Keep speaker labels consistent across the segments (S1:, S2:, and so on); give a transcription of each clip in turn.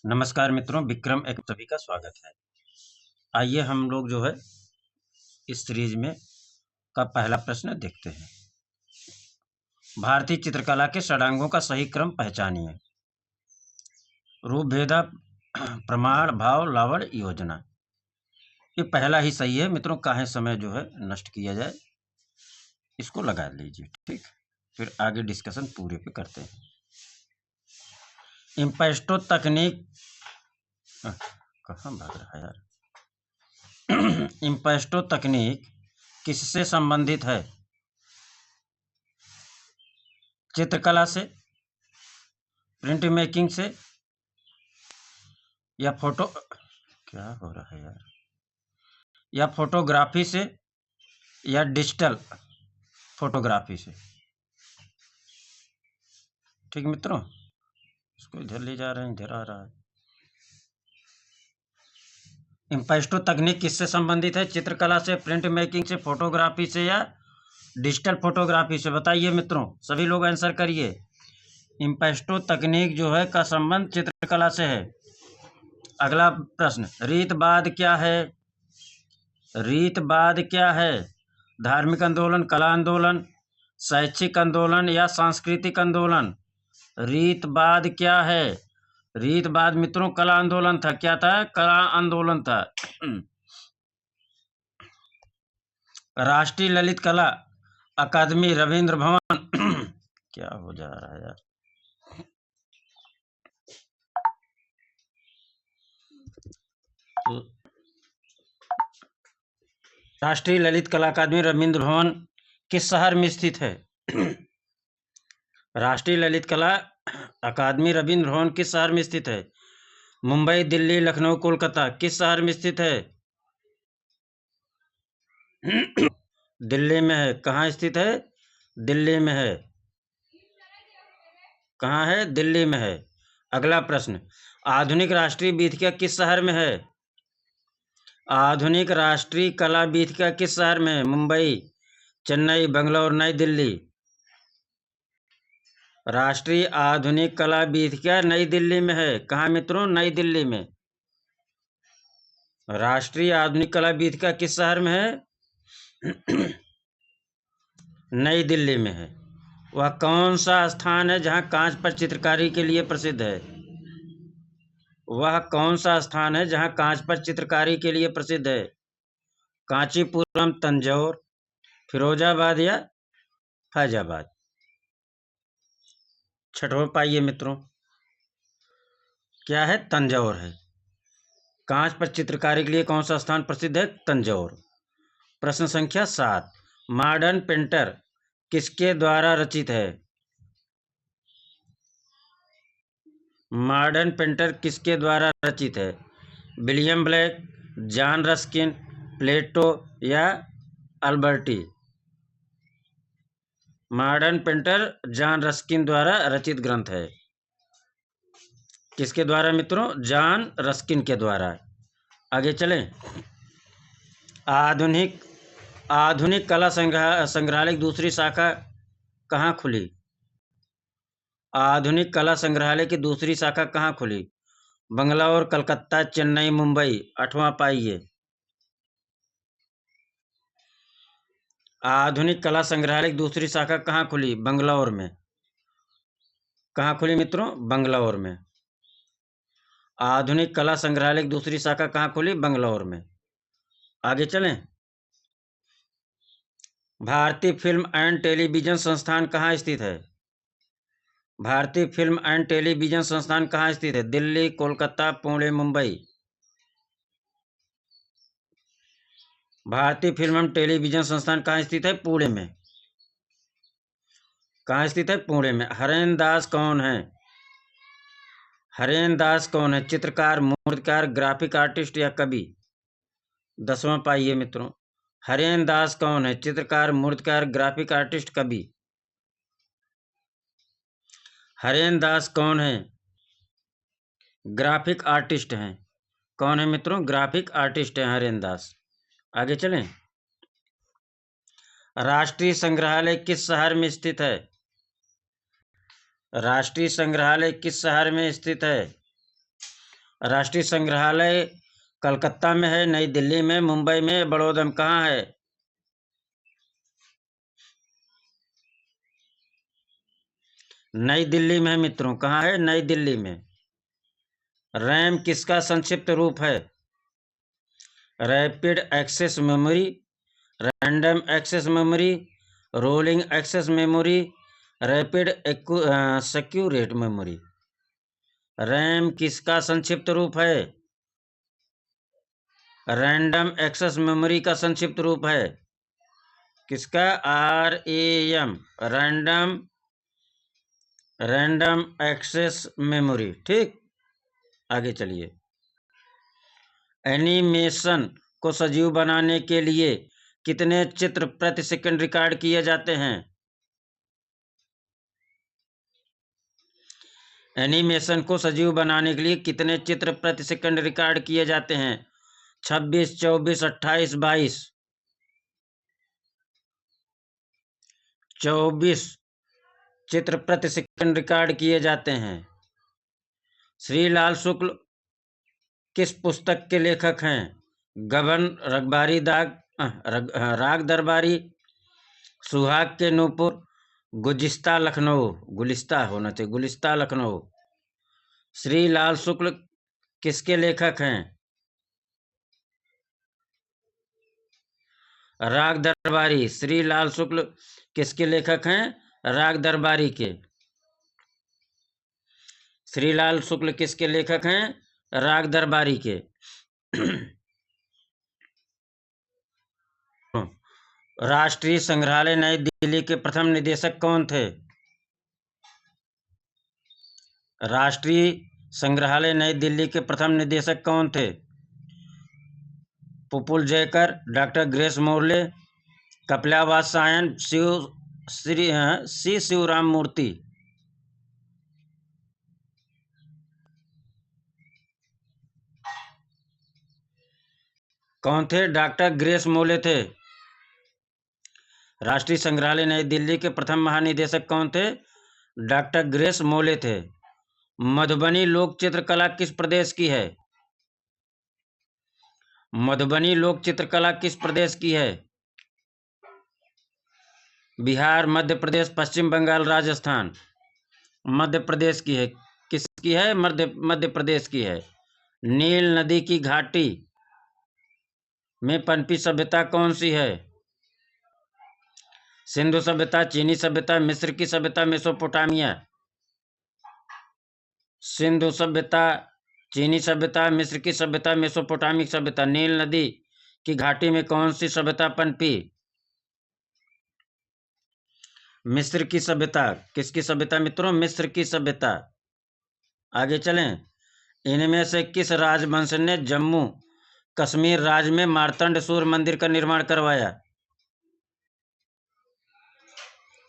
S1: नमस्कार मित्रों, विक्रम एक सभी का स्वागत है। आइए हम लोग जो है इस सीरीज में का पहला प्रश्न देखते हैं। भारतीय चित्रकला के षडांगों का सही क्रम पहचानिए। रूप, भेदा, प्रमाण, भाव, लावण्य, योजना। ये पहला ही सही है मित्रों। काहे समय जो है नष्ट किया जाए, इसको लगा लीजिए। ठीक, फिर आगे डिस्कशन पूरे पे करते हैं। इम्पेस्टो तकनीक कहाँ भाग रहा है यार। इम्पेस्टो तकनीक किससे संबंधित है? चित्रकला से, प्रिंट मेकिंग से, या फोटो क्या हो रहा है यार, या फोटोग्राफी से, या डिजिटल फोटोग्राफी से। ठीक मित्रों, इसको इधर ले जा रहे हैं, इधर आ रहा है। इम्पेस्टो तकनीक किससे संबंधित है? चित्रकला से, प्रिंट मेकिंग से, फोटोग्राफी से, या डिजिटल फोटोग्राफी से? बताइए मित्रों, सभी लोग आंसर करिए। इम्पेस्टो तकनीक जो है का संबंध चित्रकला से है। अगला प्रश्न, रीतवाद क्या है? रीतवाद क्या है? धार्मिक आंदोलन, कला आंदोलन, शैक्षिक आंदोलन, या सांस्कृतिक आंदोलन? रीतवाद क्या है? रीतवाद मित्रों कला आंदोलन था। क्या था? कला आंदोलन था। राष्ट्रीय ललित कला अकादमी, रविंद्र भवन क्या हो जा रहा है यार। राष्ट्रीय ललित कला अकादमी रविंद्र भवन किस शहर में स्थित है? राष्ट्रीय ललित कला अकादमी रविंद्र भवन किस शहर में स्थित है? मुंबई, दिल्ली, लखनऊ, कोलकाता? किस शहर में स्थित है? दिल्ली में है। कहाँ स्थित है? दिल्ली में है। कहाँ है? दिल्ली में है। अगला प्रश्न, आधुनिक राष्ट्रीय वीथिका किस शहर में है? आधुनिक राष्ट्रीय कला वीथिका किस शहर में है? मुंबई, चेन्नई, बेंगलोर, नई दिल्ली? राष्ट्रीय आधुनिक कला वीथिका नई दिल्ली में है। कहाँ मित्रों? नई दिल्ली में। राष्ट्रीय आधुनिक कला वीथिका किस शहर में है? नई दिल्ली में है। वह कौन सा स्थान है जहाँ कांच पर चित्रकारी के लिए प्रसिद्ध है? वह कौन सा स्थान है जहाँ कांच पर चित्रकारी के लिए प्रसिद्ध है? कांचीपुरम, तंजौर, फिरोजाबाद, या फैजाबाद? छठवां पाइए मित्रों, क्या है? तंजौर है। कांच पर चित्रकारी के लिए कौन सा स्थान प्रसिद्ध है? तंजौर। प्रश्न संख्या 7, मॉडर्न पेंटर किसके द्वारा रचित है? मॉडर्न पेंटर किसके द्वारा रचित है? विलियम ब्लैक, जॉन रस्किन, प्लेटो, या अल्बर्टी? मॉडर्न पेंटर जॉन रस्किन द्वारा रचित ग्रंथ है। किसके द्वारा मित्रों? जॉन रस्किन के द्वारा। आगे चलें। आधुनिक आधुनिक कला संग्रहालय की दूसरी शाखा कहाँ खुली? आधुनिक कला संग्रहालय की दूसरी शाखा कहाँ खुली? बंगलौर, कलकत्ता, चेन्नई, मुंबई? 8वां पाइए। आधुनिक कला संग्रहालय की दूसरी शाखा कहाँ खुली? बंगलौर में। कहाँ खुली मित्रों? बंगलौर में। आधुनिक कला संग्रहालय की दूसरी शाखा कहाँ खुली? बंगलौर में। आगे चलें। भारतीय फिल्म एंड टेलीविजन संस्थान कहाँ स्थित है? भारतीय फिल्म एंड टेलीविजन संस्थान कहाँ स्थित है? दिल्ली, कोलकाता, पुणे, मुंबई? भारतीय फिल्म एवं टेलीविजन संस्थान कहाँ स्थित है? पुणे में। कहाँ स्थित है? पुणे में। हरेन दास कौन है? हरेन दास कौन है? चित्रकार, मूर्तिकार, ग्राफिक आर्टिस्ट, या कवि? 10वां पाइए मित्रों। हरेन दास कौन है? चित्रकार, मूर्तिकार, ग्राफिक आर्टिस्ट, कवि? हरेन दास कौन है? ग्राफिक आर्टिस्ट हैं। कौन है मित्रों? ग्राफिक आर्टिस्ट हैं हरेन दास। आगे चलें। राष्ट्रीय संग्रहालय किस शहर में स्थित है? राष्ट्रीय संग्रहालय किस शहर में स्थित है? राष्ट्रीय संग्रहालय कलकत्ता में है, नई दिल्ली में, मुंबई में, बड़ौदा में, कहाँ है? नई दिल्ली में है मित्रों। कहाँ है? नई दिल्ली में। रैम किसका संक्षिप्त रूप है? Rapid access memory, random access memory, rolling access memory, rapid secured memory. RAM किसका संक्षिप्त रूप है? रैंडम एक्सेस मेमोरी का संक्षिप्त रूप है किसका? RAM, random access memory. ठीक, आगे चलिए। एनिमेशन को सजीव बनाने के लिए कितने चित्र प्रति सेकंड रिकॉर्ड किए जाते हैं? एनिमेशन को सजीव बनाने के लिए कितने चित्र प्रति सेकंड रिकॉर्ड किए जाते हैं? 26, 24, 28, 22। 24 चित्र प्रति सेकंड रिकॉर्ड किए जाते हैं। श्रीलाल शुक्ल किस पुस्तक के लेखक हैं? गबन, रगबारी दाग, राग दरबारी, सुहाग के नूपुर, गुलिस्ता लखनऊ। गुलिस्ता होना चाहिए, गुलिस्ता लखनऊ। श्रीलाल शुक्ल किसके लेखक हैं? राग दरबारी। श्रीलाल शुक्ल किसके लेखक हैं? राग दरबारी के। श्रीलाल शुक्ल किसके लेखक हैं? राग दरबारी के। राष्ट्रीय संग्रहालय नई दिल्ली के प्रथम निदेशक कौन थे? राष्ट्रीय संग्रहालय नई दिल्ली के प्रथम निदेशक कौन थे? Pupul Jayakar, doctor Grace Morley, कपिलावास सायन, सी शिवराम मूर्ति। कौन थे? डॉक्टर ग्रेस मोर्ले थे। राष्ट्रीय संग्रहालय नई दिल्ली के प्रथम महानिदेशक कौन थे? डॉक्टर ग्रेस मोले थे। मधुबनी लोक चित्रकला किस प्रदेश की है? मधुबनी लोक चित्रकला किस प्रदेश की है? बिहार, मध्य प्रदेश, पश्चिम बंगाल, राजस्थान। मध्य प्रदेश की है। किसकी है? मध्य प्रदेश की है। नील नदी की घाटी में पनपी सभ्यता कौन सी है? सिंधु सभ्यता, चीनी सभ्यता, मिस्र की सभ्यता, मेसोपोटामिया। सिंधु सभ्यता, चीनी सभ्यता, मिस्र की सभ्यता, मेसोपोटामिक सभ्यता। नील नदी की घाटी में कौन सी सभ्यता पनपी? मिस्र की सभ्यता। किसकी सभ्यता मित्रों? मिस्र की सभ्यता। आगे चलें। इनमें से किस राजवंश ने जम्मू कश्मीर राज्य में मार्तंड सूर्य मंदिर का निर्माण करवाया?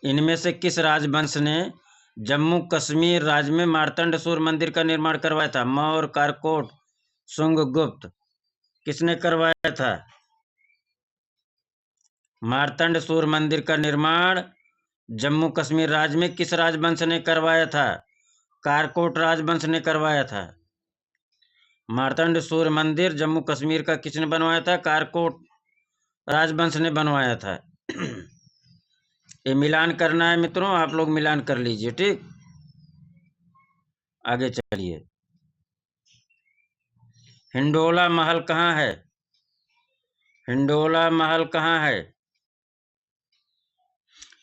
S1: इनमें से किस राजवंश ने जम्मू कश्मीर राज्य में मार्तंड सूर्य मंदिर का निर्माण करवाया था? मौर्य, कारकोट, शुंग, गुप्त। किसने करवाया था? मार्तंड सूर्य मंदिर का निर्माण जम्मू कश्मीर राज्य में किस राजवंश ने करवाया था? कारकोट राजवंश ने करवाया था। मार्तंड सूर्य मंदिर जम्मू कश्मीर का किसने बनवाया था? कारकोट राजवंश ने बनवाया था। ये मिलान करना है मित्रों, आप लोग मिलान कर लीजिए। ठीक, आगे चलिए। हिंडोला महल कहाँ है? हिंडोला महल कहाँ है?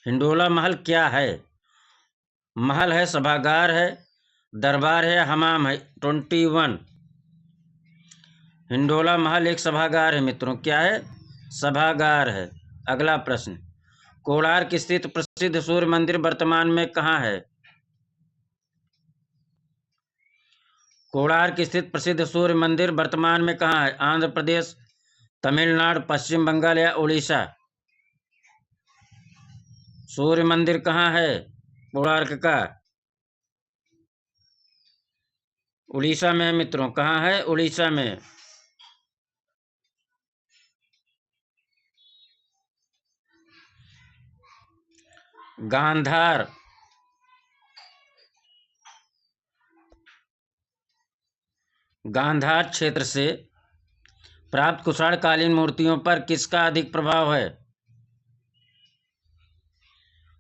S1: हिंडोला महल क्या है? महल है, सभागार है, दरबार है, हमाम है। 21। हिंडोला महल एक सभागार है मित्रों। क्या है? सभागार है। अगला प्रश्न। कोणार्क स्थित प्रसिद्ध सूर्य मंदिर वर्तमान में कहाँ है? कोणार्क स्थित प्रसिद्ध सूर्य मंदिर वर्तमान में कहाँ है? आंध्र प्रदेश, तमिलनाडु, पश्चिम बंगाल या उड़ीसा। सूर्य मंदिर कहाँ है कोणार्क का? उड़ीसा में है मित्रों। कहाँ है? उड़ीसा में। गांधार गांधार क्षेत्र से प्राप्त कुषाणकालीन मूर्तियों पर किसका अधिक प्रभाव है?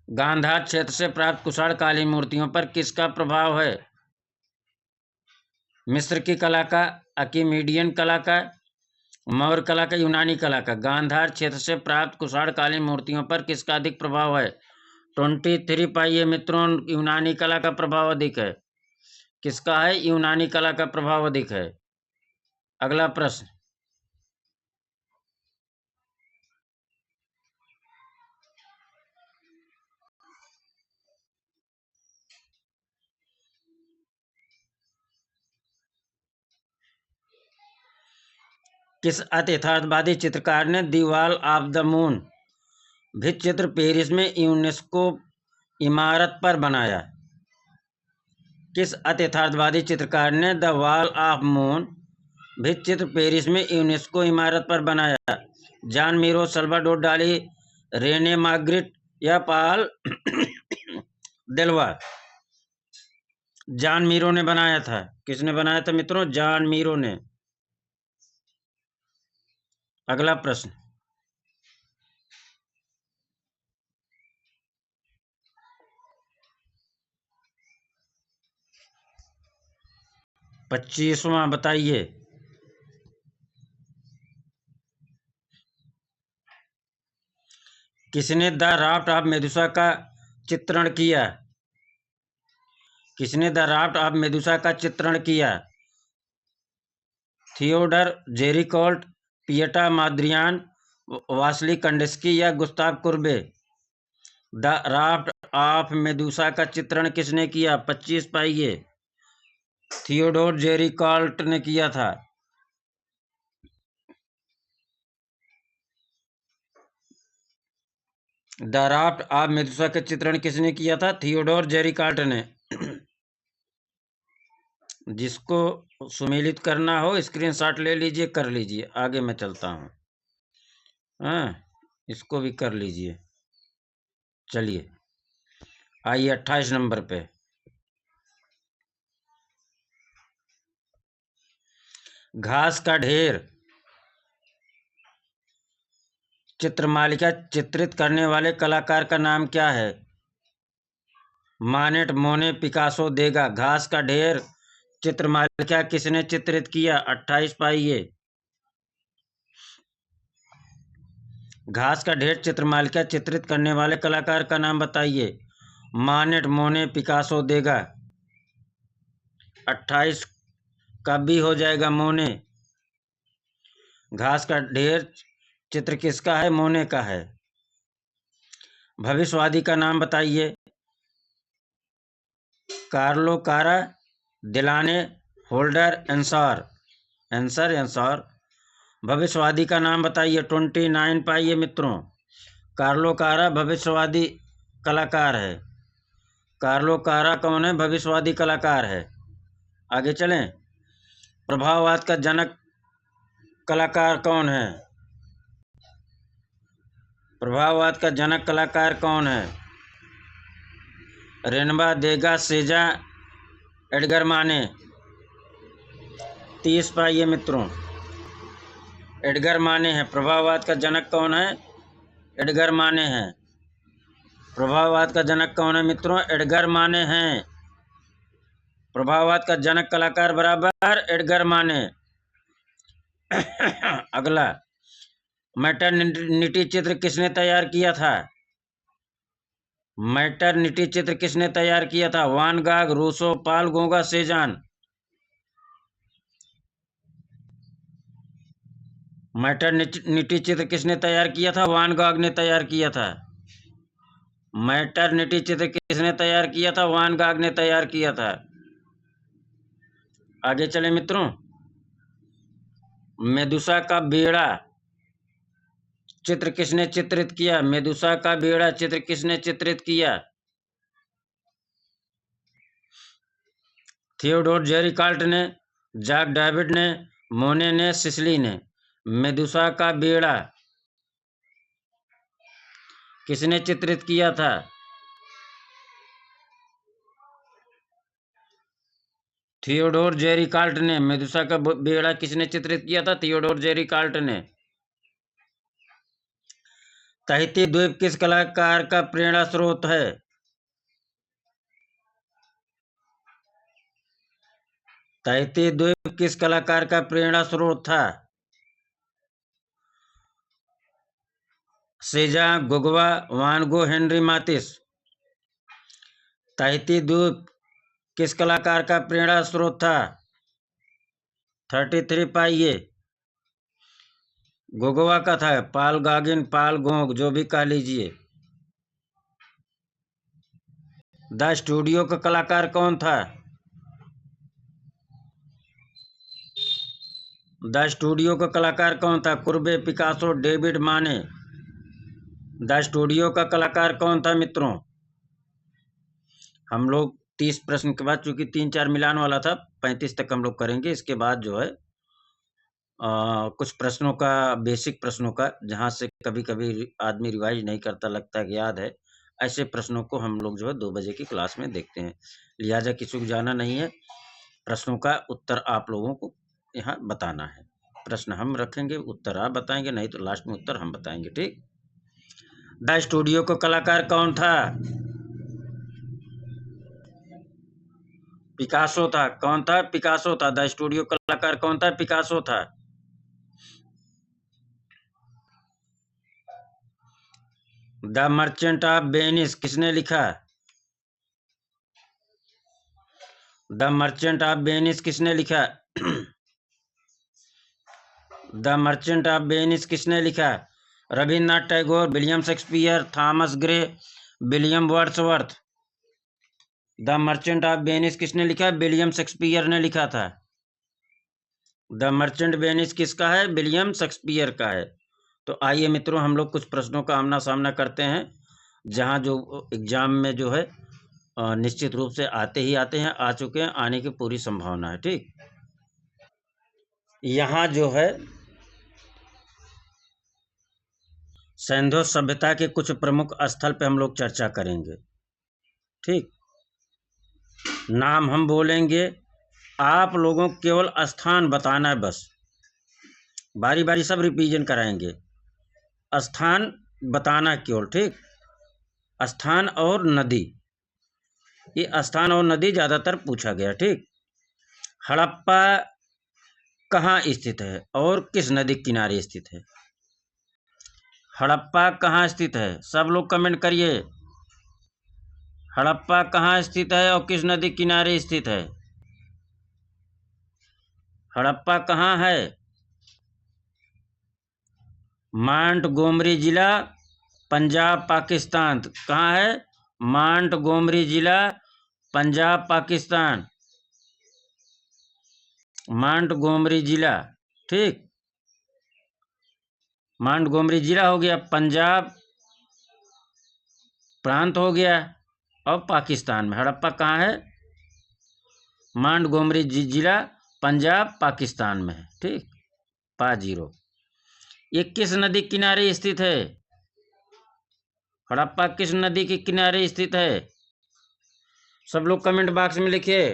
S1: गांधार क्षेत्र से प्राप्त कुषाणकालीन मूर्तियों पर किसका प्रभाव है? मिस्र की कला का, अकीमीडियन कला का, मौर्य कला का, यूनानी कला का। गांधार क्षेत्र से प्राप्त कुषाणकालीन मूर्तियों पर किसका अधिक प्रभाव है? 23 पाइए मित्रों, यूनानी कला का प्रभाव अधिक है। किसका है? यूनानी कला का प्रभाव अधिक है। अगला प्रश्न, किस अति यथार्थवादी चित्रकार ने the wall of the moon भित्ति चित्र पेरिस में यूनेस्को इमारत पर बनाया? किस अति यथार्थवादी चित्रकार ने द वॉल ऑफ मून भित्ति चित्र पेरिस में यूनेस्को इमारत पर बनाया? जॉन मीरो, सल्वाडोर डाली, रेने माग्रिट या पॉल देलवा? जॉन मीरो ने बनाया था। किसने बनाया था मित्रों? जॉन मीरो ने। अगला प्रश्न, पच्चीसवां बताइए। किसने द राफ्ट ऑफ मेदुसा का चित्रण किया? किसने द राफ्ट ऑफ मेदुसा का चित्रण किया? थियोडर जेरिकोल्ट, पिएटा माद्रियान, वासली कंडेस्की या Gustave Courbet? The raft of Medusa का चित्रण किसने किया? 25 पाइए। थियोडोर जेरिकोल्ट ने किया था। द राफ्ट ऑफ मेदुसा का चित्रण किसने किया था? थियोडोर जेरिकोल्ट ने। जिसको सुमेलित करना हो स्क्रीनशॉट ले लीजिए, कर लीजिए। आगे मैं चलता हूँ। हाँ, इसको भी कर लीजिए। चलिए आइए 28 नंबर पे। घास का ढेर चित्रमालिका चित्रित करने वाले कलाकार का नाम क्या है? मानेट, मोने, पिकासो, देगा? घास का ढेर चित्रमालिका किसने चित्रित किया? 28 पाइए। घास का ढेर चित्रमालिका चित्रित करने वाले कलाकार का नाम बताइए। मानेट, मोने, पिकासो, देगा? 28 का भी हो जाएगा मोने। घास का ढेर चित्र किसका है? मोने का है। भविष्यवादी का नाम बताइए। कार्लो कारा, दिलाने, होल्डर, एंसर? एंसर। भविष्यवादी का नाम बताइए। 29 पाइए मित्रों। कार्लो कारा भविष्यवादी कलाकार है। कार्लो कारा कौन है? भविष्यवादी कलाकार है। आगे चलें। प्रभाववाद का जनक कलाकार कौन है? प्रभाववाद का जनक कलाकार कौन है? रेनबा, देगा, सेजा, एडगर माने? 30 पाइए मित्रों। एडगर माने हैं। प्रभाववाद का जनक कौन है? एडगर माने हैं। प्रभाववाद का जनक कौन है मित्रों? एडगर माने हैं। प्रभाववाद का जनक कलाकार बराबर एडगर माने। अगला, मैटरनिटी चित्र किसने तैयार किया था? मैटरनिटी चित्र किसने तैयार किया था? वान गाग, रूसो, पाल गोगा, सेजान? मैटरनिटी चित्र किसने तैयार किया था? वान गाग ने तैयार किया था। मैटरनिटी चित्र किसने तैयार किया था? वान गाग ने तैयार किया था। आगे चले मित्रों। मेदुसा का बेड़ा चित्र किसने चित्रित किया? मेदुसा का बेड़ा चित्र किसने चित्रित किया? थियोडोर जेरिकाल्ट ने, जैक डेविड ने, मोने ने, सिसली ने? मेदुसा का बेड़ा किसने चित्रित किया था? थियोडोर जेरिकाल्ट ने। मेदुसा का बेड़ा किसने चित्रित किया था? थियोडोर जेरिकाल्ट ने। तहिती द्वीप किस कलाकार का प्रेरणा स्रोत है? तहिती द्वीप किस कलाकार का प्रेरणा स्रोत था? सेजा, गुगवा, वान गो, हेनरी मातिस। तहिती द्वीप किस कलाकार का प्रेरणा स्रोत था? 33 पाइये। गोगोवा का था। पाल गागिन, पाल गोंग, जो भी कह लीजिए। द स्टूडियो का कलाकार कौन था? द स्टूडियो का कलाकार कौन था? कुर्बे, पिकासो, डेविड माने। द स्टूडियो का कलाकार कौन था मित्रों? हम लोग 30 प्रश्न के बाद, चूंकि 3-4 मिलान वाला था, 35 तक हम लोग करेंगे। इसके बाद जो है कुछ प्रश्नों का, बेसिक प्रश्नों का, जहां से कभी कभी आदमी रिवाइज नहीं करता, लगता है कि याद है, ऐसे प्रश्नों को हम लोग जो है 2 बजे की क्लास में देखते हैं। लिहाजा किसी को जाना नहीं है। प्रश्नों का उत्तर आप लोगों को यहाँ बताना है। प्रश्न हम रखेंगे, उत्तर आप बताएंगे, नहीं तो लास्ट में उत्तर हम बताएंगे। ठीक। द स्टूडियो का कलाकार कौन था? पिकासो था। कौन था? पिकासो था। द स्टूडियो कलाकार कौन था? पिकासो था। द मर्चेंट ऑफ वेनिस किसने लिखा? द मर्चेंट ऑफ वेनिस किसने लिखा? द मर्चेंट ऑफ वेनिस किसने लिखा? Rabindranath Tagore, William Shakespeare, Thomas Gray, William Wordsworth. The merchant of Venice किसने लिखा? विलियम शेक्सपियर ने लिखा था। द मर्चेंट वेनिस किसका है? विलियम शेक्सपियर का है। तो आइए मित्रों, हम लोग कुछ प्रश्नों का आमना सामना करते हैं, जहां जो एग्जाम में जो है निश्चित रूप से आते ही आते हैं, आ चुके हैं, आने की पूरी संभावना है। ठीक। यहाँ जो है सिंधु सभ्यता के कुछ प्रमुख स्थल पे हम लोग चर्चा करेंगे। ठीक। नाम हम बोलेंगे, आप लोगों को केवल स्थान बताना है बस। बारी बारी सब रिवीजन कराएंगे। स्थान बताना है केवल। ठीक। स्थान और नदी, ये स्थान और नदी ज्यादातर पूछा गया। ठीक। हड़प्पा कहाँ स्थित है और किस नदी किनारे स्थित है? हड़प्पा कहाँ स्थित है? सब लोग कमेंट करिए। हड़प्पा कहाँ स्थित है और किस नदी किनारे स्थित है? हड़प्पा कहाँ है? मांटगोमरी जिला, पंजाब, पाकिस्तान। कहाँ है? मांटगोमरी जिला, पंजाब, पाकिस्तान। मांटगोमरी जिला। ठीक। मांटगोमरी जिला हो गया, पंजाब प्रांत हो गया, और पाकिस्तान में। हड़प्पा कहाँ है? मांटगोमरी जिला, पंजाब, पाकिस्तान में है। ठीक। 5-0। ये किस नदी किनारे स्थित है? हड़प्पा किस नदी के किनारे स्थित है? सब लोग कमेंट बॉक्स में लिखिए।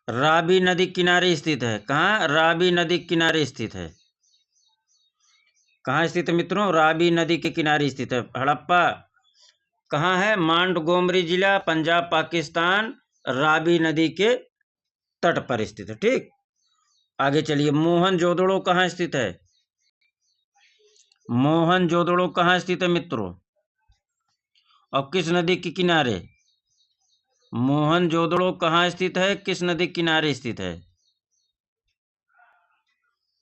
S1: रावी नदी किनारे स्थित है। कहाँ? रावी नदी किनारे स्थित है। कहाँ स्थित है मित्रों? रावी नदी के किनारे स्थित है हड़प्पा। कहाँ है? मांटगोमरी जिला, पंजाब, पाकिस्तान, रावी नदी के तट पर स्थित है। ठीक। आगे चलिए। मोहनजोदड़ो कहाँ स्थित है? मोहनजोदड़ो कहाँ स्थित है मित्रों और किस नदी के किनारे? मोहनजोदड़ो कहाँ स्थित है, किस नदी किनारे स्थित है?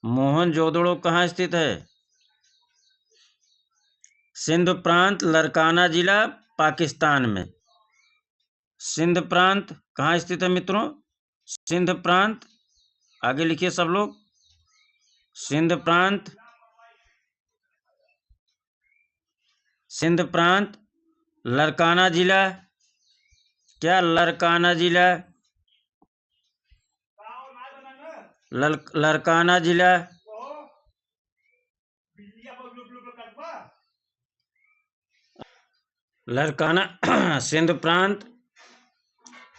S1: मोहनजोदड़ो कहाँ स्थित है? सिंध प्रांत, लरकाना जिला, पाकिस्तान में। सिंध प्रांत कहाँ स्थित है मित्रों? सिंध प्रांत, आगे लिखिए सब लोग। सिंध प्रांत, सिंध प्रांत, लरकाना जिला। क्या? लरकाना जिला, लरकाना जिला। लरकाना सिंध प्रांत,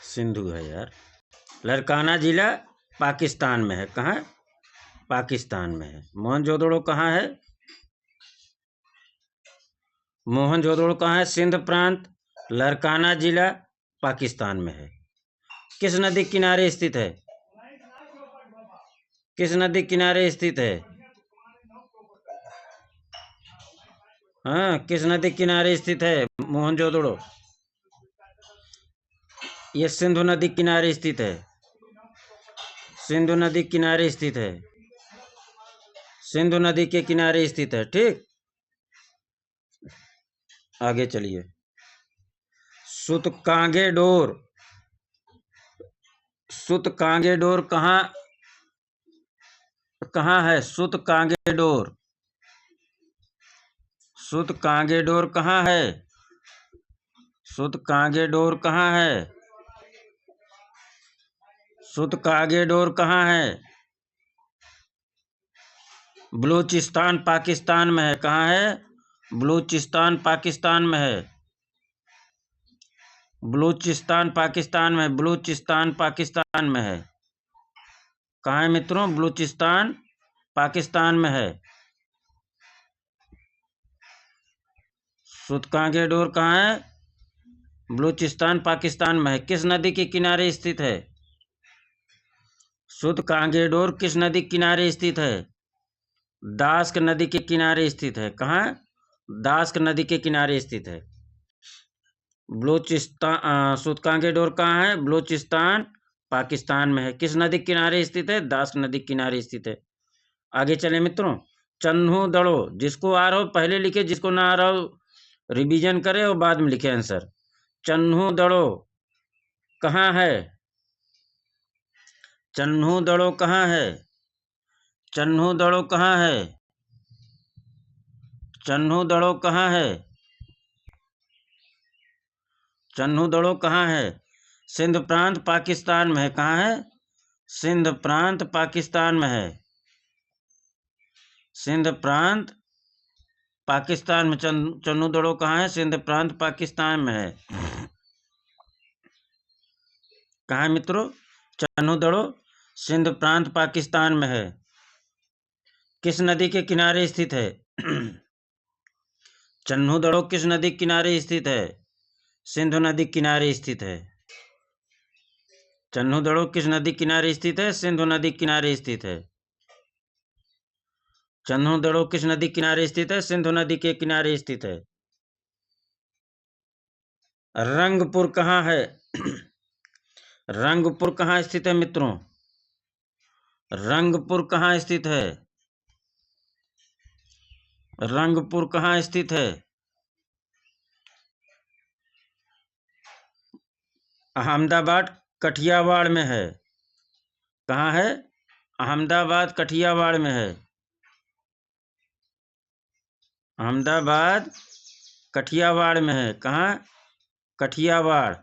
S1: सिंधु है यार। लरकाना जिला पाकिस्तान में है। कहाँ? पाकिस्तान में है। मोहनजोदड़ो कहाँ है? मोहनजोदड़ो कहाँ है? सिंध प्रांत, लरकाना जिला, पाकिस्तान में है। किस नदी किनारे स्थित है? किस नदी किनारे स्थित है? हाँ, किस नदी किनारे स्थित है मोहनजोदड़ो? ये सिंधु नदी किनारे स्थित है। सिंधु नदी किनारे स्थित है। सिंधु नदी के किनारे स्थित है। ठीक, आगे चलिए। सुतकांगेडोर, सुतकांगेडोर कहाँ कहाँ है? सुतकांगेडोर, सुतकांगेडोर कहाँ है? सुतकांगेडोर कहाँ है? सुतकांगेडोर कहाँ है? बलूचिस्तान पाकिस्तान में है। कहाँ है? बलूचिस्तान पाकिस्तान में है। बलूचिस्तान पाकिस्तान में, बलूचिस्तान पाकिस्तान में है। कहाँ है मित्रों? बलूचिस्तान पाकिस्तान में है। सुतकांगेडोर कहाँ है? बलूचिस्तान पाकिस्तान में है। किस नदी के किनारे स्थित है? सुतकांगेडोर किस नदी के किनारे स्थित है? दास्क नदी के किनारे स्थित है। कहाँ? दास्क नदी के किनारे स्थित है। बलूचिस्तान, सुतकांगेडोर कहाँ है? बलूचिस्तान पाकिस्तान में है। किस नदी के किनारे स्थित है? दास्क नदी के किनारे स्थित है। आगे चले मित्रों। चन्हू दड़ो, जिसको आ रहा हो पहले लिखे, जिसको ना आ रहा हो रिवीजन करे और बाद में लिखे आंसर। चन्हू दड़ो कहाँ है? चन्हू दड़ो कहाँ है? चन्हू दड़ो कहाँ है? चन्हू दड़ो कहाँ है? चन्हू दड़ो कहाँ है? सिंध प्रांत पाकिस्तान में है। कहाँ है? सिंध प्रांत पाकिस्तान में है। सिंध प्रांत पाकिस्तान में। चन्हू दड़ो कहाँ है? सिंध प्रांत पाकिस्तान में है। कहाँ है मित्रों? चन्हू दड़ो सिंध प्रांत पाकिस्तान में है। किस नदी के किनारे स्थित है? चन्हू दड़ो किस नदी के किनारे स्थित है? सिंधु नदी किनारे स्थित है। चन्हू दड़ो किस नदी किनारे स्थित है? सिंधु नदी किनारे स्थित है। चन्हू दड़ो किस नदी किनारे स्थित है? सिंधु नदी के किनारे स्थित है। रंगपुर कहाँ है? रंगपुर कहाँ स्थित है मित्रों? रंगपुर कहाँ स्थित है? रंगपुर कहाँ स्थित है? अहमदाबाद कठियावाड़ में है। कहाँ है? अहमदाबाद कठियावाड़ में है। अहमदाबाद कठियावाड़ में है। कहाँ? कठियावाड़,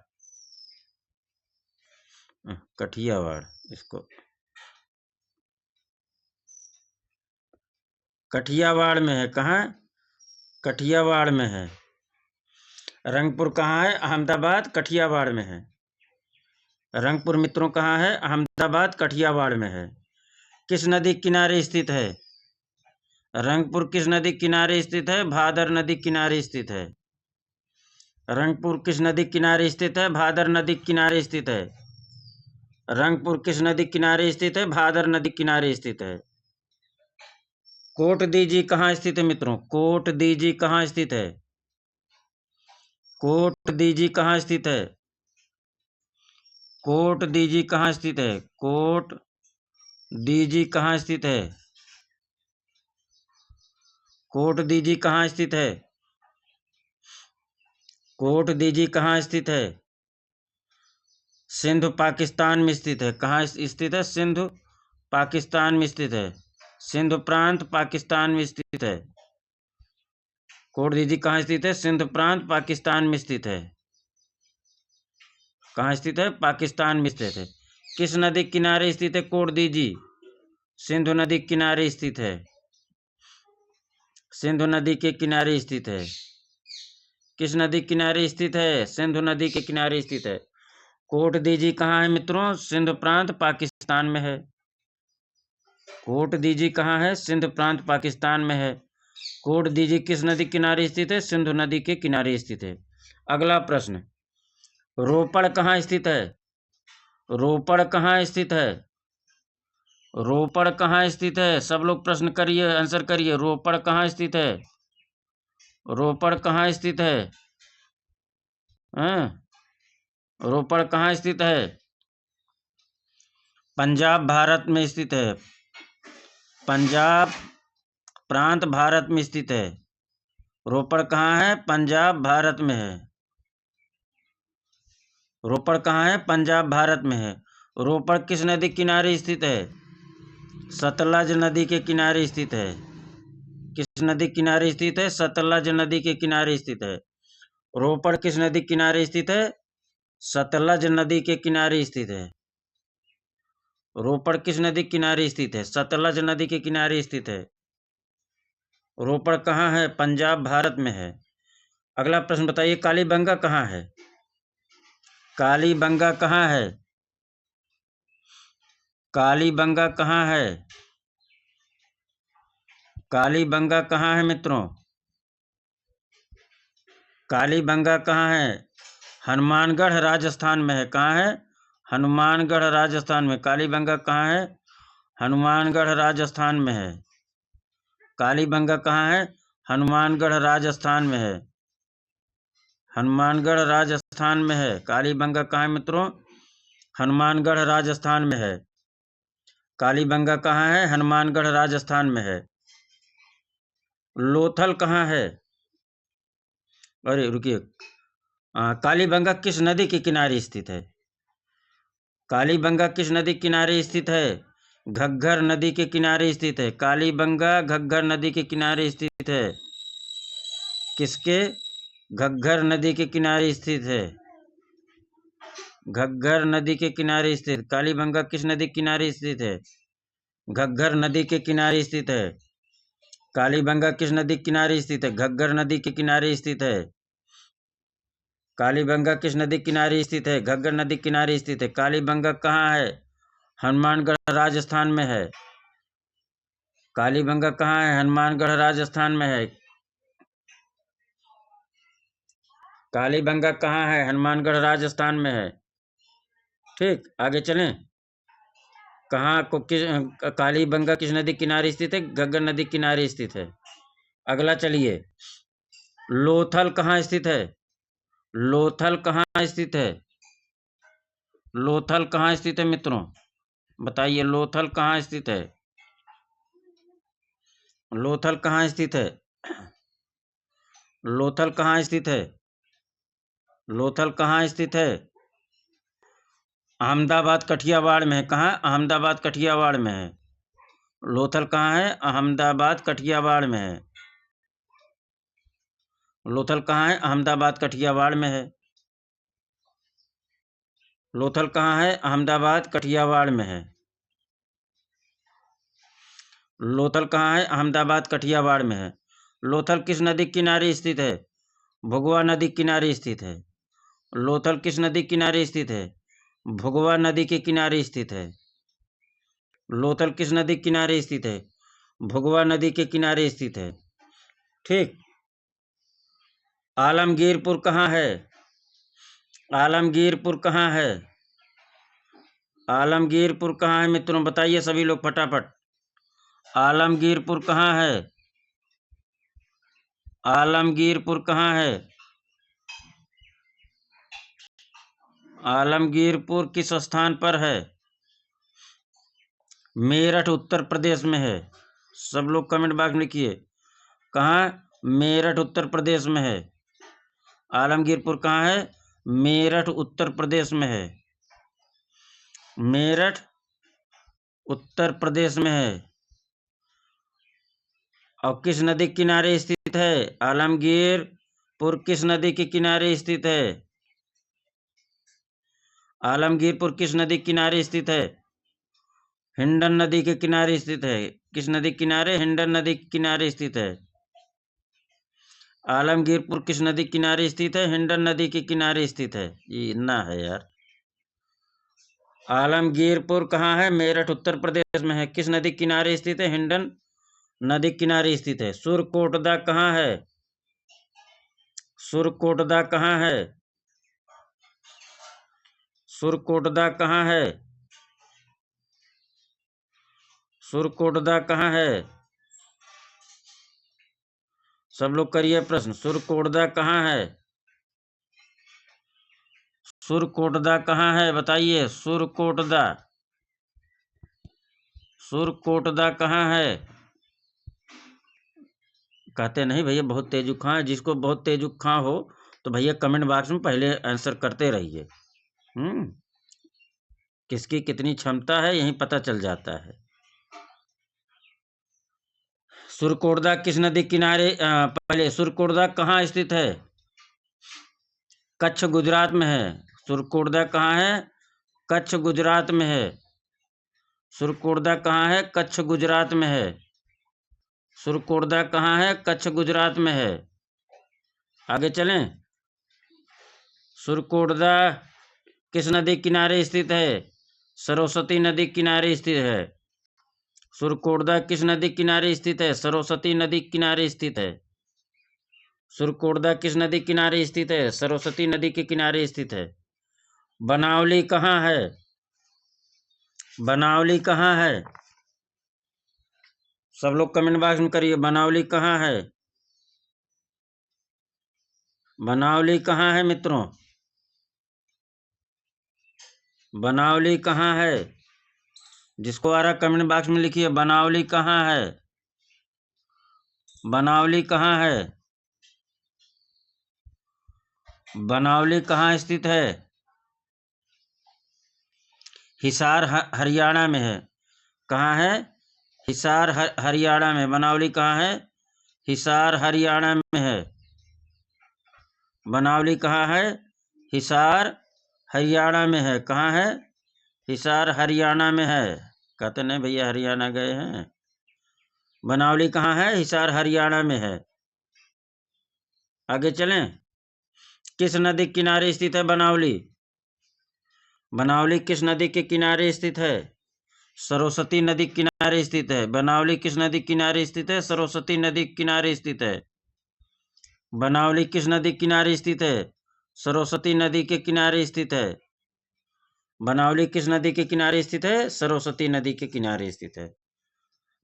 S1: कठियावाड़, इसको कठियावाड़ में है। कहाँ? कठियावाड़ में है। रंगपुर कहाँ है? अहमदाबाद कठियावाड़ में है। रंगपुर मित्रों कहाँ है? अहमदाबाद कठियावाड़ में है। किस नदी किनारे स्थित है? रंगपुर किस नदी किनारे स्थित है? भादर नदी किनारे स्थित है। रंगपुर किस नदी किनारे स्थित है? भादर नदी किनारे स्थित है। रंगपुर किस नदी किनारे स्थित है? भादर नदी किनारे स्थित है। कोट दीजी कहाँ स्थित है मित्रों? कोट दीजी कहाँ स्थित है? कोट दीजी कहाँ स्थित है? कोट दीजी कहाँ स्थित है? कोट दीजी कहाँ स्थित है? कोट दीजी कहाँ स्थित है? कोट दीजी कहाँ स्थित है? सिंधु पाकिस्तान में स्थित है। कहाँ स्थित है? सिंधु पाकिस्तान में स्थित है। सिंधु प्रांत पाकिस्तान में स्थित है। कोट दीजी कहाँ स्थित है? सिंधु प्रांत पाकिस्तान में स्थित है। कहाँ स्थित है? पाकिस्तान में स्थित है। किस नदी किनारे स्थित है कोट दीजी? सिंधु नदी किनारे स्थित है। सिंधु नदी के किनारे स्थित है। किस नदी किनारे स्थित है? सिंधु नदी के किनारे स्थित है। कोट दीजी कहाँ है मित्रों? सिंध प्रांत पाकिस्तान में है। कोट दीजी कहाँ है? सिंध प्रांत पाकिस्तान में है। कोट दीजी किस नदी किनारे स्थित है? सिंधु नदी के किनारे स्थित है। अगला प्रश्न, रोपड़ कहाँ स्थित है? रोपड़ कहाँ स्थित है? रोपड़ कहाँ स्थित है? सब लोग प्रश्न करिए, आंसर करिए। रोपड़ कहाँ स्थित है? रोपड़ कहाँ स्थित है? हाँ, रोपड़ कहाँ स्थित है? पंजाब भारत में स्थित है। पंजाब प्रांत भारत में स्थित है। रोपड़ कहाँ है? पंजाब भारत में है। रोपड़ कहाँ है? पंजाब भारत में है। रोपड़ किस नदी किनारे स्थित है? सतलज नदी के किनारे स्थित है। किस नदी किनारे स्थित है? सतलज नदी के किनारे स्थित है। रोपड़ किस नदी किनारे स्थित है? सतलज नदी के किनारे स्थित है। रोपड़ किस नदी किनारे स्थित है? सतलज नदी के किनारे स्थित है। रोपड़ कहाँ है? पंजाब भारत में है। अगला प्रश्न बताइए, कालीबंगा कहाँ है? कालीबंगा कहाँ है? कालीबंगा कहाँ है? कालीबंगा कहाँ है मित्रों? कालीबंगा कहाँ है? हनुमानगढ़ राजस्थान में है। कहाँ है? हनुमानगढ़ राजस्थान में। कालीबंगा कहाँ है? हनुमानगढ़ राजस्थान में है। कालीबंगा कहाँ है? हनुमानगढ़ राजस्थान में है। हनुमानगढ़ राजस्थान में है। कालीबंगा कहाँ है मित्रों? हनुमानगढ़ राजस्थान में है। कालीबंगा कहाँ है? हनुमानगढ़ राजस्थान में है। लोथल कहाँ है? अरे रुकिए, कालीबंगा किस नदी के किनारे स्थित है? कालीबंगा किस नदी के किनारे स्थित है? घग्गर नदी के किनारे स्थित है। कालीबंगा घग्गर नदी के किनारे स्थित है। किसके? घग्गर नदी के किनारे स्थित है। घग्गर नदी के किनारे स्थित। कालीबंगा किस नदी के किनारे स्थित है? घग्गर नदी के किनारे स्थित है। कालीबंगा किस नदी के किनारे स्थित है? घग्गर नदी के किनारे स्थित है। कालीबंगा किस नदी किनारे स्थित है? घग्गर नदी किनारे स्थित है। कालीबंगा कहाँ है? हनुमानगढ़ राजस्थान में है। कालीबंगा कहाँ है? हनुमानगढ़ राजस्थान में है। कालीबंगा कहाँ है? हनुमानगढ़ राजस्थान में है। ठीक, आगे चलें। कहाँ को किस कालीबंगा किस नदी किनारे स्थित है? घग्गर नदी किनारे स्थित है। अगला चलिए, लोथल कहाँ स्थित है? लोथल कहाँ स्थित है? लोथल कहाँ स्थित है मित्रों? बताइए, लोथल कहाँ स्थित है? लोथल कहाँ स्थित है? लोथल कहाँ स्थित है? लोथल कहाँ स्थित है? अहमदाबाद कठियावाड़ में है। कहाँ? अहमदाबाद कठियावाड़ में है। लोथल कहाँ है? अहमदाबाद कठियावाड़ में है। लोथल कहाँ है? अहमदाबाद कठियावाड़ में है। लोथल कहाँ है? अहमदाबाद कठियावाड़ में है। लोथल कहाँ है? अहमदाबाद कठियावाड़ में है। लोथल किस नदी किनारे स्थित है? भगवा नदी किनारे स्थित है। लोथल किस नदी किनारे स्थित है? भगवा नदी के किनारे स्थित है। लोथल किस नदी किनारे स्थित है? भगवा नदी के किनारे स्थित है। ठीक, आलमगीरपुर कहाँ है? आलमगीरपुर कहाँ है? आलमगीरपुर कहाँ है मित्रों? बताइए सभी लोग फटाफट। आलमगीरपुर कहाँ है? आलमगीरपुर कहाँ है? आलमगीरपुर किस स्थान पर है? मेरठ उत्तर प्रदेश में है। सब लोग कमेंट बॉक्स में लिखिए, कहाँ? मेरठ उत्तर प्रदेश में है। आलमगीरपुर कहाँ है? मेरठ उत्तर प्रदेश में है। मेरठ उत्तर प्रदेश में है। और किस नदी के किनारे स्थित है? आलमगीरपुर किस नदी के किनारे स्थित है? आलमगीरपुर किस नदी के किनारे स्थित है? हिंडन नदी के किनारे स्थित है। किस नदी के किनारे? हिंडन नदी के किनारे स्थित है। आलमगीरपुर किस नदी किनारे स्थित है? हिंडन नदी के किनारे स्थित है। ये इतना है यार। आलमगीरपुर कहाँ है? मेरठ उत्तर प्रदेश में है। किस नदी किनारे स्थित है? हिंडन नदी किनारे स्थित है। सुरकोटदा कहाँ है? सुरकोटदा कहाँ है? सुरकोटदा कहाँ है? सुरकोटदा कहाँ है? सब लोग करिए प्रश्न। सुरकोटदा कहाँ है? सुरकोटदा कहाँ है बताइए। सुरकोटदा, सुरकोटदा कहाँ है? कहते नहीं भैया बहुत तेजुखा है। जिसको बहुत तेजुखा हो तो भैया कमेंट बॉक्स में पहले आंसर करते रहिए। किसकी कितनी क्षमता है यही पता चल जाता है। सुरकोटदा किस नदी किनारे पहले सुरकोटदा कहाँ स्थित है? कच्छ गुजरात में है। सुरकोटदा कहाँ है? कच्छ गुजरात में है। सुरकोटदा कहाँ है? कच्छ गुजरात में है। सुरकोटदा कहाँ है? कच्छ गुजरात में है। आगे चलें। सुरकोटदा किस नदी किनारे स्थित है? सरस्वती नदी किनारे स्थित है। सुरकोटदा किस नदी किनारे स्थित है? सरस्वती नदी किनारे स्थित है। सुरकोटदा किस नदी किनारे स्थित है? सरस्वती नदी के किनारे स्थित है। बनावली कहाँ है? बनावली कहाँ है? सब लोग कमेंट बॉक्स में करिए। बनावली कहाँ है? बनावली कहाँ है मित्रों? बनावली कहाँ है? जिसको आ रहा कमेंट बॉक्स में लिखिए बनावली कहाँ है? बनावली कहाँ है? बनावली कहाँ स्थित है? हिसार हरियाणा में है। कहाँ है? हिसार हरियाणा में। बनावली कहाँ है? हिसार हरियाणा में है। बनावली कहाँ है? हिसार हरियाणा में है। कहाँ है? हिसार हरियाणा में है। कहते नहीं भैया हरियाणा गए हैं। बनावली कहाँ है? हिसार हरियाणा में है। आगे चलें। किस नदी किनारे स्थित है बनावली? बनावली किस नदी के किनारे स्थित है? सरस्वती नदी किनारे स्थित है। बनावली किस नदी किनारे स्थित है? सरस्वती नदी किनारे स्थित है। बनावली किस नदी किनारे स्थित है? सरस्वती नदी के किनारे स्थित है। बनावली किस नदी के किनारे स्थित है? सरस्वती नदी के किनारे स्थित है।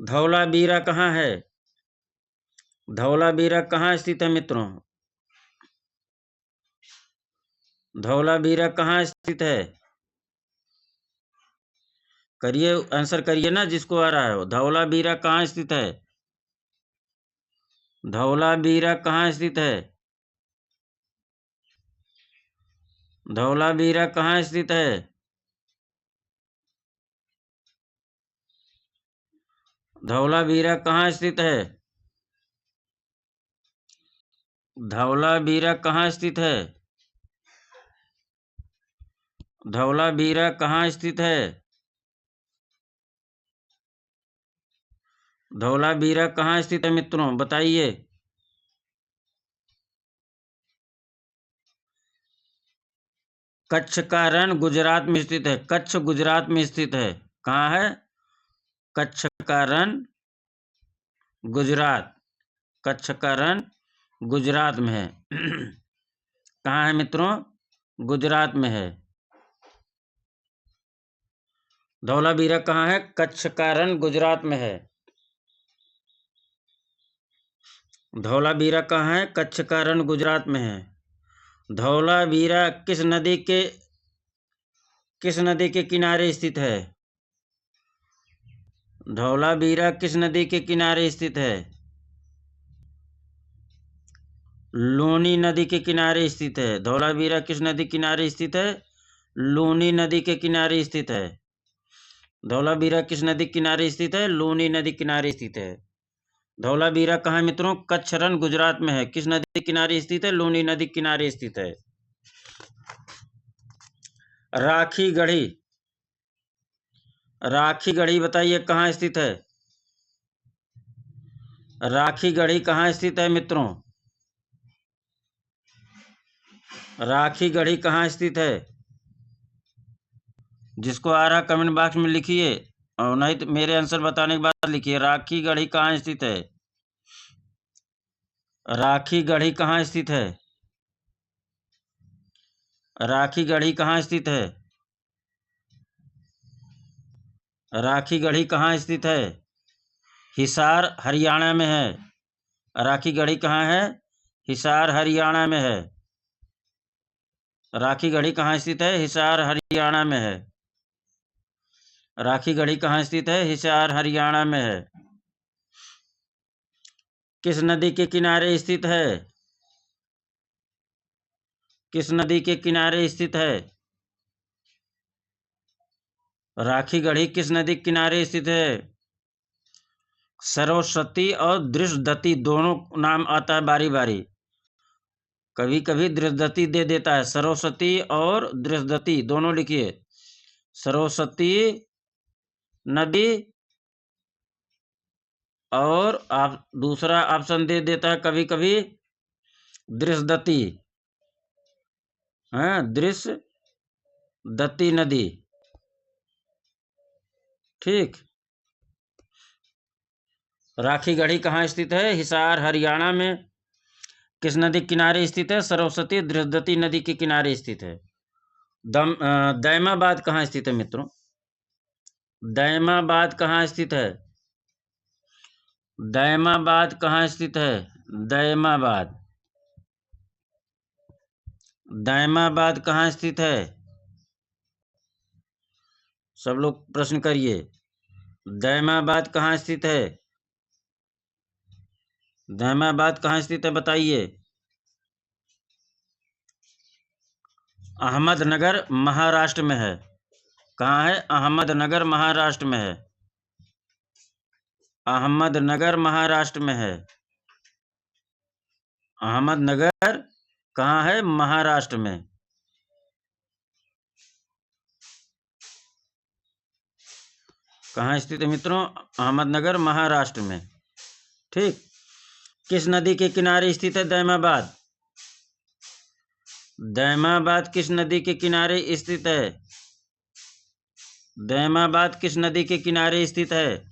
S1: धौलावीरा कहाँ है? धौलावीरा कहाँ स्थित है मित्रों? धौलावीरा कहाँ स्थित है? करिए आंसर करिए ना जिसको आ रहा है। धौलावीरा कहाँ स्थित है? धौलावीरा कहाँ स्थित है? धौलावीरा कहाँ स्थित है? धौलावीरा कहाँ स्थित है? धौलावीरा कहाँ स्थित है? धौलावीरा कहाँ स्थित है? धौलावीरा कहाँ स्थित है मित्रों बताइए। कच्छ का रण गुजरात में स्थित है। कच्छ गुजरात में स्थित है। कहाँ है? कच्छ का रण गुजरात। कच्छ का रण गुजरात में है। कहाँ है मित्रों? गुजरात में है। धौलावीरा कहाँ है? कच्छ का रण गुजरात में है। धौलावीरा कहाँ है? कच्छ का रण गुजरात में है। धौलावीरा किस नदी के किनारे स्थित है? धौलावीरा किस नदी के किनारे स्थित है? लूनी नदी के किनारे स्थित है। धौलावीरा किस नदी किनारे स्थित है? लूनी नदी के किनारे स्थित है। धौलावीरा किस नदी किनारे स्थित है? लूनी नदी किनारे स्थित है। धौलावीरा कहाँ मित्रों? कच्छ रण गुजरात में है। किस नदी किनारे स्थित है? लूनी नदी किनारे स्थित है। राखी गढ़ी, राखी गढ़ी बताइए कहाँ स्थित है? राखी गढ़ी कहाँ स्थित है मित्रों? राखी गढ़ी कहाँ स्थित है? जिसको आ रहा कमेंट बॉक्स में लिखिए, और नहीं तो मेरे आंसर बताने के बाद लिखिए। राखी गढ़ी कहाँ स्थित है? राखी गढ़ी कहाँ स्थित है? राखी गढ़ी कहाँ स्थित है? राखी गढ़ी कहाँ स्थित है? हिसार हरियाणा में है। राखी गढ़ी कहाँ है? हिसार हरियाणा में है। राखी गढ़ी कहाँ स्थित है? हिसार हरियाणा में है। राखी गढ़ी कहाँ स्थित है? हिसार हरियाणा में है। किस नदी के किनारे स्थित है? किस नदी के किनारे स्थित है? राखी गढ़ी किस नदी के किनारे स्थित है? सरस्वती और दृशदती दोनों नाम आता है बारी बारी। कभी कभी दृशदती दे देता है। सरस्वती और दृशदती दोनों लिखिए। सरस्वती नदी, और आप दूसरा ऑप्शन दे देता है कभी कभी दृशदती। हाँ, दृशदती नदी। ठीक। राखी गढ़ी कहाँ स्थित है? हिसार हरियाणा में। किस नदी के किनारे स्थित है? सरस्वती दृशदती नदी के किनारे स्थित है। दैमाबाद कहाँ स्थित है मित्रों? दैमाबाद कहाँ स्थित है? दैमाबाद कहाँ स्थित है? दैमाबाद। दैमाबाद कहाँ स्थित है? सब लोग प्रश्न करिए। दैमाबाद कहाँ स्थित है? दैमाबाद कहाँ स्थित है बताइए। अहमदनगर महाराष्ट्र में है। कहाँ है? अहमदनगर महाराष्ट्र में है। अहमदनगर महाराष्ट्र में है। अहमदनगर कहाँ है? महाराष्ट्र में। कहाँ स्थित है मित्रों? अहमदनगर महाराष्ट्र में। ठीक। किस नदी के किनारे स्थित है दैमाबाद? दैमाबाद किस नदी के किनारे स्थित है? दैमाबाद किस नदी के किनारे स्थित है?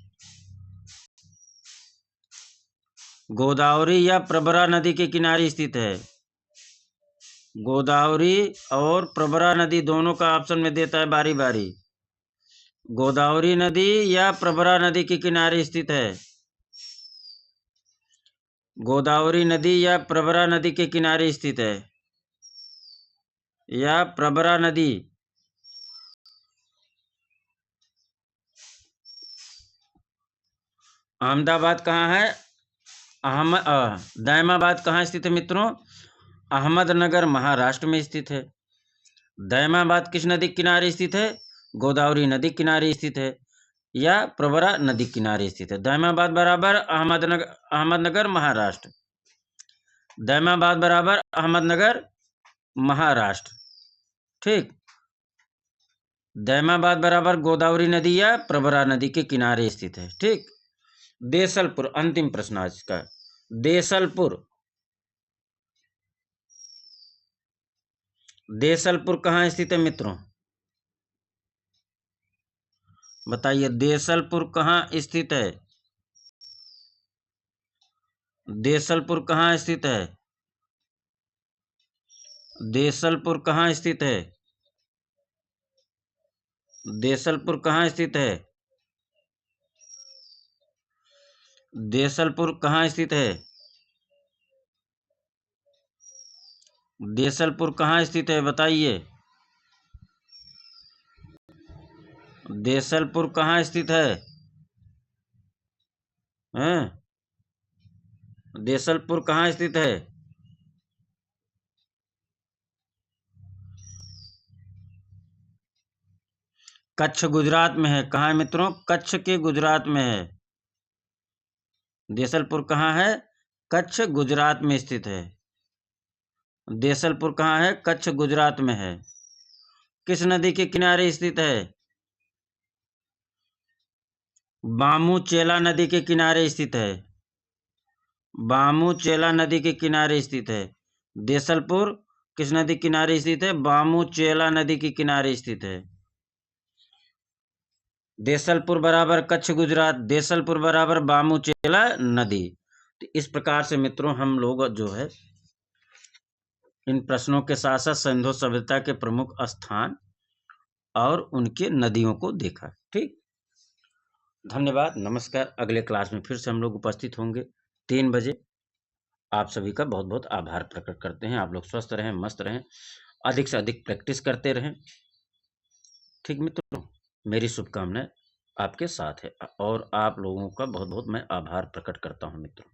S1: गोदावरी या प्रवरा नदी के किनारे स्थित है। गोदावरी और प्रवरा नदी दोनों का ऑप्शन में देता है बारी बारी। गोदावरी नदी या प्रवरा नदी के किनारे स्थित है। गोदावरी नदी या प्रवरा नदी के किनारे स्थित है, या प्रवरा नदी। अहमदाबाद कहाँ है? दैमाबाद कहाँ स्थित है मित्रों? अहमदनगर महाराष्ट्र में स्थित है। दैमाबाद किस नदी के किनारे स्थित है? गोदावरी नदी किनारे स्थित है, या प्रवरा नदी किनारे स्थित है। दैमाबाद बराबर अहमदनगर महाराष्ट्र। दैमाबाद बराबर अहमदनगर महाराष्ट्र। ठीक। दैमाबाद बराबर गोदावरी नदी या प्रवरा नदी के किनारे स्थित है। ठीक। देसलपुर अंतिम प्रश्न आज का। देसलपुर, देसलपुर कहाँ स्थित है मित्रों? बताइए, देसलपुर कहाँ स्थित है? देसलपुर कहाँ स्थित है? देसलपुर कहाँ स्थित है? देसलपुर कहाँ स्थित है? देसलपुर कहाँ स्थित है? देसलपुर कहाँ स्थित है बताइए। देसलपुर कहाँ स्थित है? हैं? देसलपुर कहाँ स्थित है? कच्छ गुजरात में है। कहाँ है मित्रों? कच्छ के गुजरात में है। देसलपुर कहाँ है? कच्छ गुजरात में स्थित है। देसलपुर कहाँ है? कच्छ गुजरात में है। किस नदी के किनारे स्थित है? बामू-चेला नदी के किनारे स्थित है। बामू-चेला नदी के किनारे स्थित है। देसलपुर किस नदी के किनारे स्थित है? बामू-चेला नदी के किनारे स्थित है। देसलपुर बराबर कच्छ गुजरात, देसलपुर बराबर बामूचेला नदी। तो इस प्रकार से मित्रों हम लोग जो है इन प्रश्नों के साथ साथ सिंधु सभ्यता के प्रमुख स्थान और उनके नदियों को देखा। ठीक, धन्यवाद, नमस्कार। अगले क्लास में फिर से हम लोग उपस्थित होंगे 3 बजे। आप सभी का बहुत बहुत आभार प्रकट करते हैं। आप लोग स्वस्थ रहें, मस्त रहें, अधिक से अधिक प्रैक्टिस करते रहें। ठीक मित्रों, मेरी शुभकामनाएं आपके साथ है और आप लोगों का बहुत बहुत मैं आभार प्रकट करता हूं मित्रों।